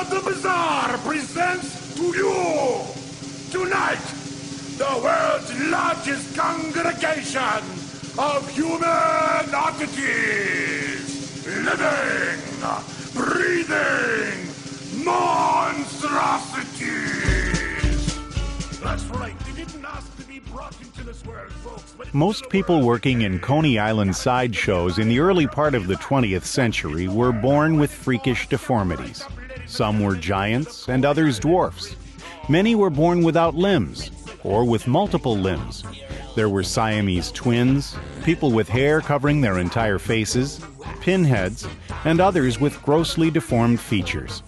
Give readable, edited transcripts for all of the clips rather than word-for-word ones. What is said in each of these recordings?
of the Bazaar presents to you tonight the world's largest congregation of human oddities, living, breathing monstrosities. That's right, they didn't ask to be brought into this world, folks. But most people working in Coney Island sideshows in the early part of the 20th century were born with freakish deformities. Some were giants and others dwarfs. Many were born without limbs, or with multiple limbs. There were Siamese twins, people with hair covering their entire faces, pinheads, and others with grossly deformed features.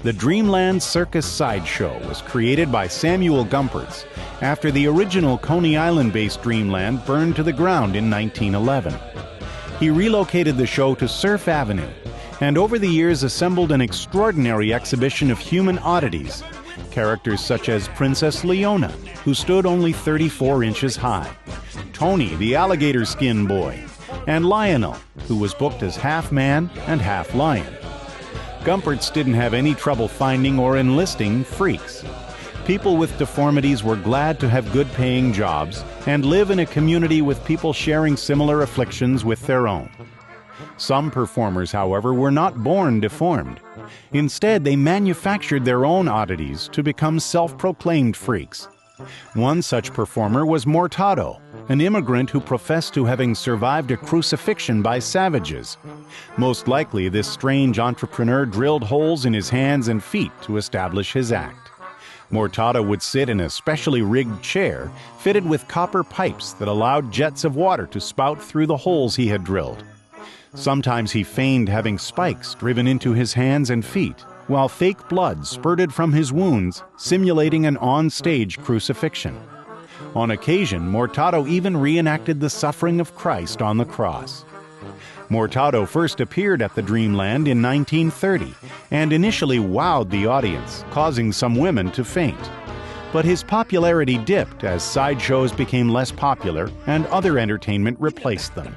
The Dreamland Circus Side Show was created by Samuel Gumpertz after the original Coney Island-based Dreamland burned to the ground in 1911. He relocated the show to Surf Avenue, and over the years assembled an extraordinary exhibition of human oddities, characters such as Princess Leona, who stood only 34 inches high, Tony, the alligator skin boy, and Lionel, who was booked as half man and half lion. Gumpertz didn't have any trouble finding or enlisting freaks. People with deformities were glad to have good-paying jobs and live in a community with people sharing similar afflictions with their own. Some performers, however, were not born deformed. Instead, they manufactured their own oddities to become self-proclaimed freaks. One such performer was Mortado, an immigrant who professed to having survived a crucifixion by savages. Most likely, this strange entrepreneur drilled holes in his hands and feet to establish his act. Mortado would sit in a specially rigged chair fitted with copper pipes that allowed jets of water to spout through the holes he had drilled. Sometimes he feigned having spikes driven into his hands and feet, while fake blood spurted from his wounds, simulating an on-stage crucifixion. On occasion, Mortado even reenacted the suffering of Christ on the cross. Mortado first appeared at the Dreamland in 1930 and initially wowed the audience, causing some women to faint. But his popularity dipped as sideshows became less popular and other entertainment replaced them.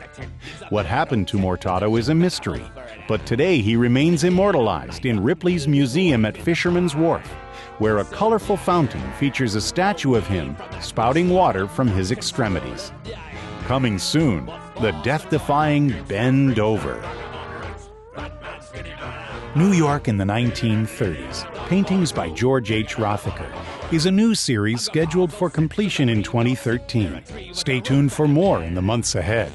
What happened to Mortado is a mystery, but today he remains immortalized in Ripley's Museum at Fisherman's Wharf, where a colorful fountain features a statue of him spouting water from his extremities. Coming soon, the death-defying Ben Dover. New York in the 1930s, paintings by George H. Rothacker, is a new series scheduled for completion in 2013. Stay tuned for more in the months ahead.